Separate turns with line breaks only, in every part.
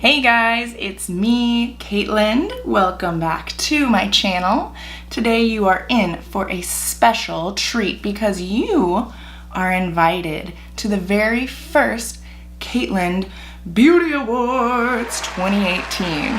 Hey guys, it's me, Caitland. Welcome back to my channel. Today you are in for a special treat because you are invited to the very first Caitland Beauty Awards 2018.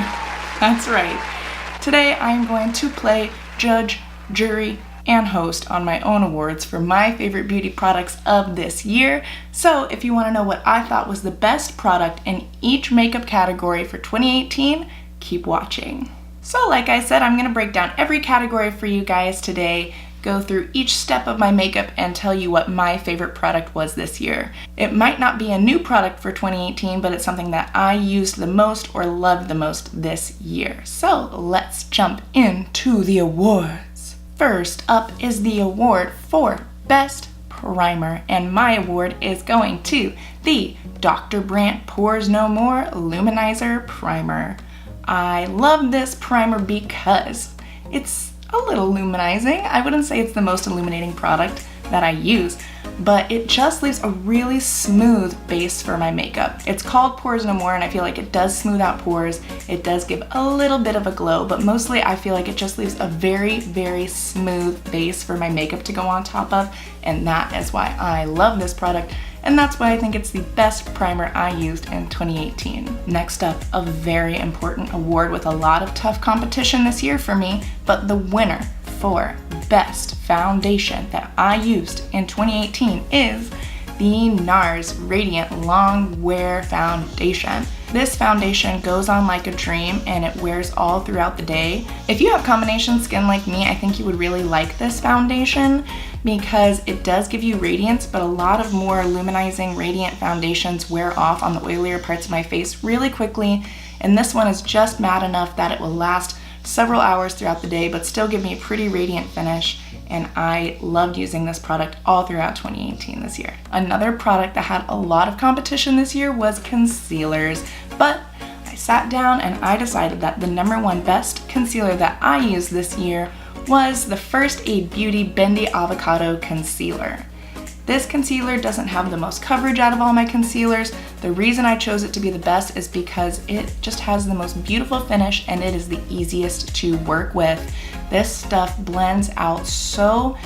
That's right. Today I'm going to play judge, jury, and host on my own awards for my favorite beauty products of this year. So if you want to know what I thought was the best product in each makeup category for 2018, keep watching. So like I said, I'm going to break down every category for you guys today, go through each step of my makeup, and tell you what my favorite product was this year. It might not be a new product for 2018, but it's something that I used the most or loved the most this year. So let's jump into the awards. First up is the award for Best Primer, and my award is going to the Dr. Brandt Pores No More Luminizer Primer. I love this primer because it's a little luminizing. I wouldn't say it's the most illuminating product that I use, but it just leaves a really smooth base for my makeup. It's called Pores No More, and I feel like it does smooth out pores. It does give a little bit of a glow, but mostly I feel like it just leaves a very, very smooth base for my makeup to go on top of, and that is why I love this product, and that's why I think it's the best primer I used in 2018. Next up, a very important award with a lot of tough competition this year for me, but the winner for Best Foundation that I used in 2018 is the Nars Radiant Longwear Foundation. This foundation goes on like a dream and it wears all throughout the day. If you have combination skin like me, I think you would really like this foundation because it does give you radiance, but a lot of more luminizing radiant foundations wear off on the oilier parts of my face really quickly, and this one is just matte enough that it will last several hours throughout the day but still give me a pretty radiant finish, and I loved using this product all throughout 2018 this year. Another product that had a lot of competition this year was concealers, but I sat down and I decided that the #1 best concealer that I used this year was the First Aid Beauty Bendy Avocado Concealer. This concealer doesn't have the most coverage out of all my concealers. The reason I chose it to be the best is because it just has the most beautiful finish and it is the easiest to work with. This stuff blends out so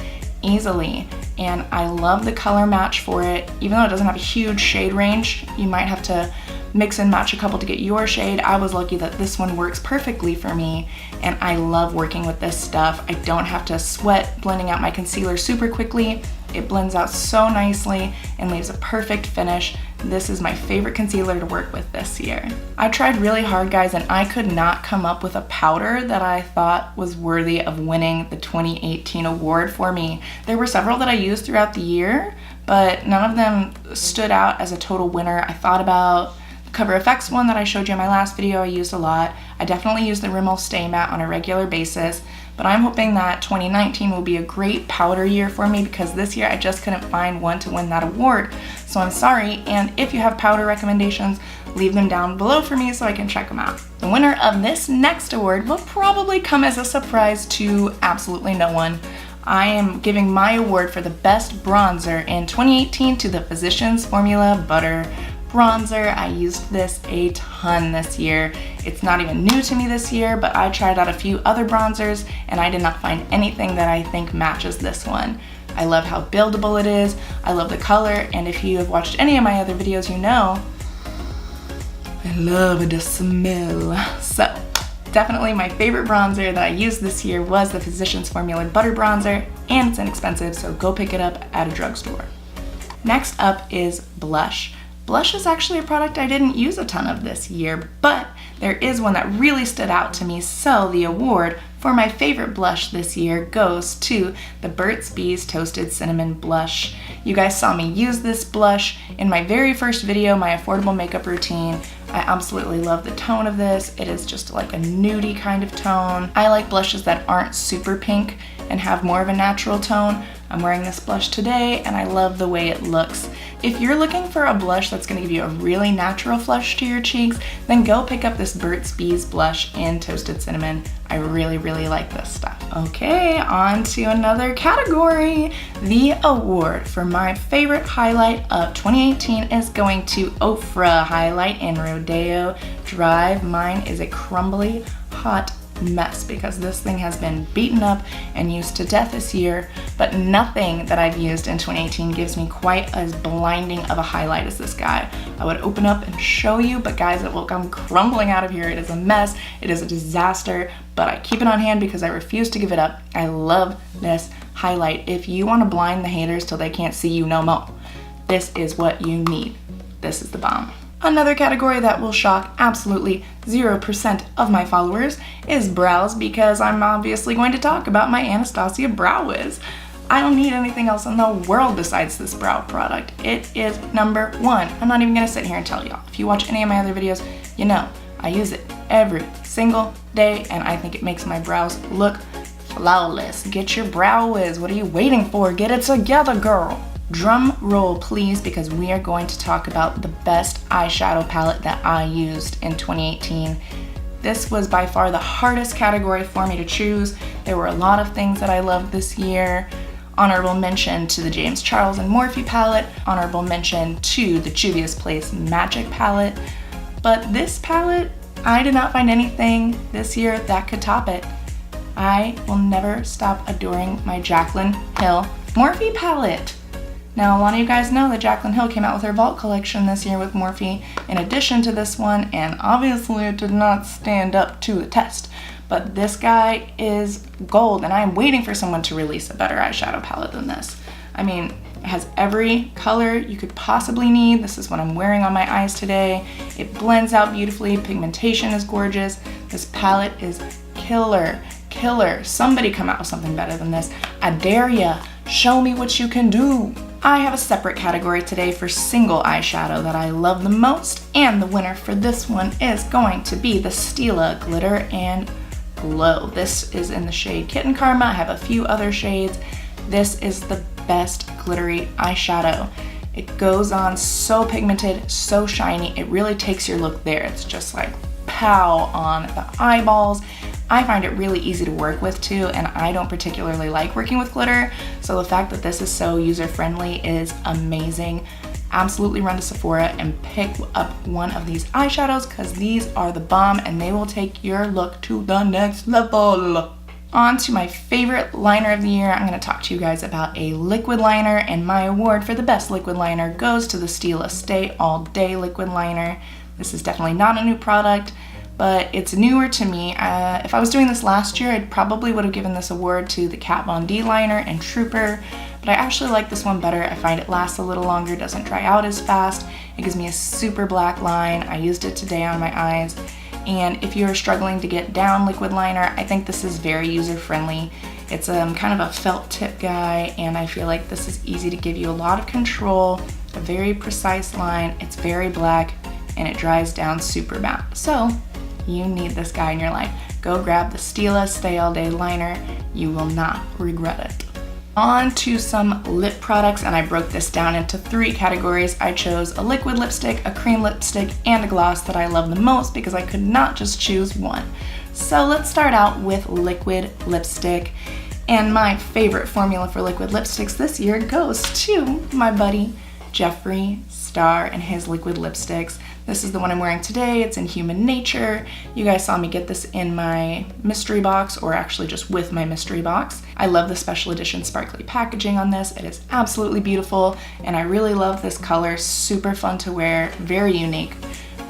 easily, and I love the color match for it. Even though it doesn't have a huge shade range, you might have to mix and match a couple to get your shade. I was lucky that this one works perfectly for me, and I love working with this stuff. I don't have to sweat blending out my concealer super quickly. It blends out so nicely and leaves a perfect finish. This is my favorite concealer to work with this year. I tried really hard, guys, and I could not come up with a powder that I thought was worthy of winning the 2018 award for me. There were several that I used throughout the year, but none of them stood out as a total winner. I thought about the CoverFX one that I showed you in my last video. I used a lot. I definitely use the Rimmel Stay Matte on a regular basis, but I'm hoping that 2019 will be a great powder year for me because this year I just couldn't find one to win that award. So I'm sorry, and if you have powder recommendations, leave them down below for me so I can check them out. The winner of this next award will probably come as a surprise to absolutely no one. I am giving my award for the best bronzer in 2018 to the Physicians Formula Butter Bronzer. I used this a ton this year. It's not even new to me this year, but I tried out a few other bronzers and I did not find anything that I think matches this one. I love how buildable it is, I love the color, and if you have watched any of my other videos, you know I love the smell. So definitely my favorite bronzer that I used this year was the Physicians Formula Butter Bronzer, and it's inexpensive, so go pick it up at a drugstore. Next up is blush. Blush is actually a product I didn't use a ton of this year, but there is one that really stood out to me, so the award for my favorite blush this year goes to the Burt's Bees Toasted Cinnamon Blush. You guys saw me use this blush in my very first video, my affordable makeup routine. I absolutely love the tone of this. It is just like a nudie kind of tone. I like blushes that aren't super pink and have more of a natural tone. I'm wearing this blush today and I love the way it looks. If you're looking for a blush that's going to give you a really natural flush to your cheeks, then go pick up this Burt's Bees blush in Toasted Cinnamon. I really, really like this stuff. Okay, on to another category. The award for my favorite highlight of 2018 is going to Ofra Highlight in Rodeo drive. Mine is a crumbly, hot mess because this thing has been beaten up and used to death this year, but nothing that I've used in 2018 gives me quite as blinding of a highlight as this guy. I would open up and show you, but guys, it will come crumbling out of here. It is a mess, it is a disaster, but I keep it on hand because I refuse to give it up. I love this highlight. If you want to blind the haters till they can't see you no more, this is what you need. This is the bomb. Another category that will shock absolutely 0% of my followers is brows, because I'm obviously going to talk about my Anastacia Brow Wiz. I don't need anything else in the world besides this brow product. It is number one. I'm not even gonna sit here and tell y'all. If you watch any of my other videos, you know I use it every single day, and I think it makes my brows look flawless. Get your Brow Wiz. What are you waiting for? Get it together, girl. Drum roll, please, because we are going to talk about the best eyeshadow palette that I used in 2018. This was by far the hardest category for me to choose. There were a lot of things that I loved this year. Honorable mention to the James Charles and Morphe palette. Honorable mention to the Juvia's Place Magic palette. But this palette, I did not find anything this year that could top it. I will never stop adoring my Jaclyn Hill Morphe palette. Now, a lot of you guys know that Jaclyn Hill came out with her Vault collection this year with Morphe in addition to this one, and obviously it did not stand up to the test. But this guy is gold, and I'm waiting for someone to release a better eyeshadow palette than this. I mean, it has every color you could possibly need. This is what I'm wearing on my eyes today. It blends out beautifully. Pigmentation is gorgeous. This palette is killer. Somebody come out with something better than this. I dare ya. Show me what you can do. I have a separate category today for single eyeshadow that I love the most, and the winner for this one is going to be the Stila Glitter and Glow. This is in the shade Kitten Karma. I have a few other shades. This is the best glittery eyeshadow. It goes on so pigmented, so shiny. It really takes your look there. It's just like pow on the eyeballs. I find it really easy to work with too, and I don't particularly like working with glitter, so the fact that this is so user-friendly is amazing. Absolutely run to Sephora and pick up one of these eyeshadows, because these are the bomb and they will take your look to the next level. On to my favorite liner of the year. I'm going to talk to you guys about a liquid liner, and my award for the best liquid liner goes to the Stila Stay All Day liquid liner. This is definitely not a new product, but it's newer to me. If I was doing this last year, I probably would have given this award to the Kat Von D liner and Trooper, but I actually like this one better. I find it lasts a little longer, doesn't dry out as fast. It gives me a super black line. I used it today on my eyes, and if you're struggling to get down liquid liner, I think this is very user-friendly. It's kind of a felt tip guy, and I feel like this is easy to give you a lot of control, a very precise line. It's very black, and it dries down super matte. So you need this guy in your life. Go grab the Stila Stay All Day liner. You will not regret it. On to some lip products, and I broke this down into 3 categories. I chose a liquid lipstick, a cream lipstick, and a gloss that I love the most because I could not just choose one. So let's start out with liquid lipstick. And my favorite formula for liquid lipsticks this year goes to my buddy Jefree Star and his liquid lipsticks. This is the one I'm wearing today. It's in Human Nature. You guys saw me get this in my mystery box, or actually just with my mystery box. I love the special edition sparkly packaging on this. It is absolutely beautiful, and I really love this color. Super fun to wear, very unique.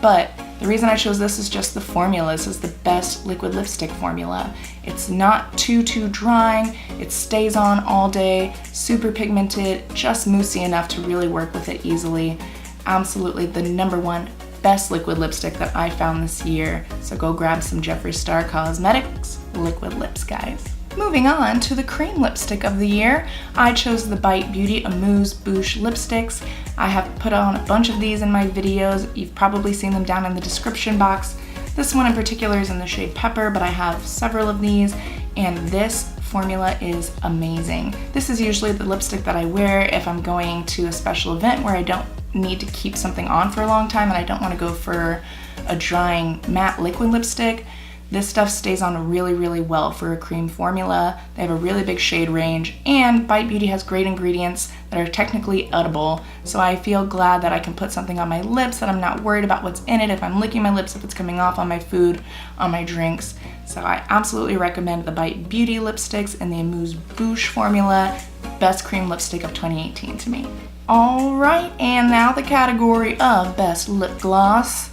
But the reason I chose this is just the formula. This is the best liquid lipstick formula. It's not too drying. It stays on all day, super pigmented, just moussey enough to really work with it easily. Absolutely the #1 best liquid lipstick that I found this year. So go grab some Jefree Star Cosmetics liquid lips, guys. Moving on to the cream lipstick of the year, I chose the Bite Beauty Amuse Bouche lipsticks. I have put on a bunch of these in my videos. You've probably seen them down in the description box. This one in particular is in the shade Pepper, but I have several of these, and this formula is amazing. This is usually the lipstick that I wear if I'm going to a special event where I don't need to keep something on for a long time and I don't want to go for a drying matte liquid lipstick. This stuff stays on really, really well for a cream formula. They have a really big shade range, and Bite Beauty has great ingredients that are technically edible, so I feel glad that I can put something on my lips that I'm not worried about what's in it, if I'm licking my lips, if it's coming off on my food, on my drinks. So I absolutely recommend the Bite Beauty lipsticks and the Amuse Bouche formula. Best cream lipstick of 2018 to me. Alright, and now the category of best lip gloss.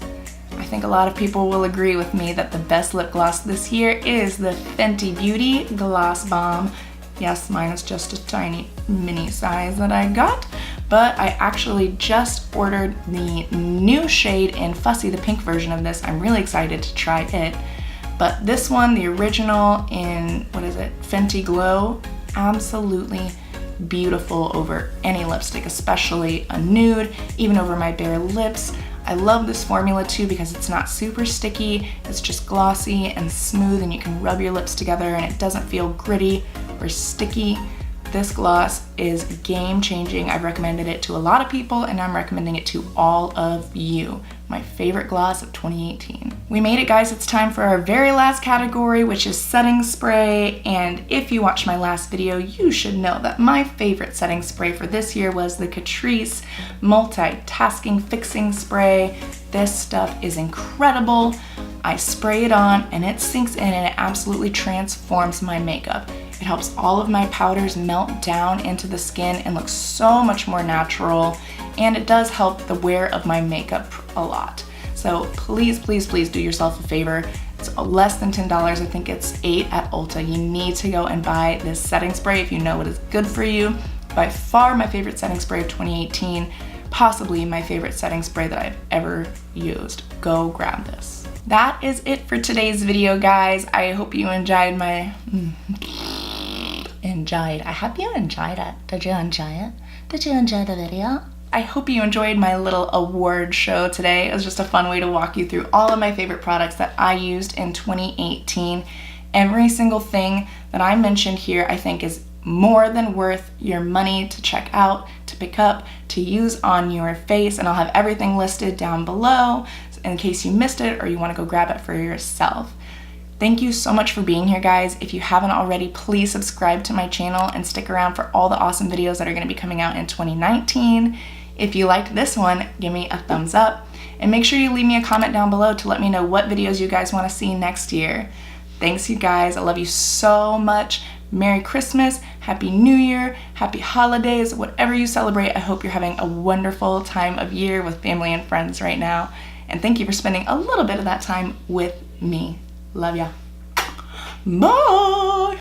I think a lot of people will agree with me that the best lip gloss this year is the Fenty Beauty Gloss Bomb. Yes, mine is just a tiny mini size that I got, but I actually just ordered the new shade in Fussy, the pink version of this. I'm really excited to try it. But this one, the original in, what is it, Fenty Glow, absolutely beautiful over any lipstick, especially a nude, even over my bare lips. I love this formula too because it's not super sticky, it's just glossy and smooth, and you can rub your lips together and it doesn't feel gritty or sticky. This gloss is game changing. I've recommended it to a lot of people and I'm recommending it to all of you. My favorite gloss of 2018. We made it, guys. It's time for our very last category, which is setting spray. And if you watched my last video, you should know that my favorite setting spray for this year was the Catrice Multitasking Fixing Spray. This stuff is incredible. I spray it on and it sinks in and it absolutely transforms my makeup. It helps all of my powders melt down into the skin and look so much more natural, and it does help the wear of my makeup a lot. So please, please, please do yourself a favor. It's less than $10. I think it's $8 at Ulta. You need to go and buy this setting spray if you know it is good for you. By far my favorite setting spray of 2018, possibly my favorite setting spray that I've ever used. Go grab this. That is it for today's video, guys. I hope you enjoyed my... I hope you enjoyed it. Did you enjoy it? Did you enjoy the video? I hope you enjoyed my little award show today. It was just a fun way to walk you through all of my favorite products that I used in 2018. Every single thing that I mentioned here I think is more than worth your money to check out, to pick up, to use on your face, and I'll have everything listed down below in case you missed it or you want to go grab it for yourself. Thank you so much for being here, guys. If you haven't already, please subscribe to my channel and stick around for all the awesome videos that are going to be coming out in 2019. If you liked this one, give me a thumbs up, and make sure you leave me a comment down below to let me know what videos you guys want to see next year. Thanks, you guys. I love you so much. Merry Christmas, Happy New Year, Happy Holidays, whatever you celebrate. I hope you're having a wonderful time of year with family and friends right now. And thank you for spending a little bit of that time with me. Love ya. Bye!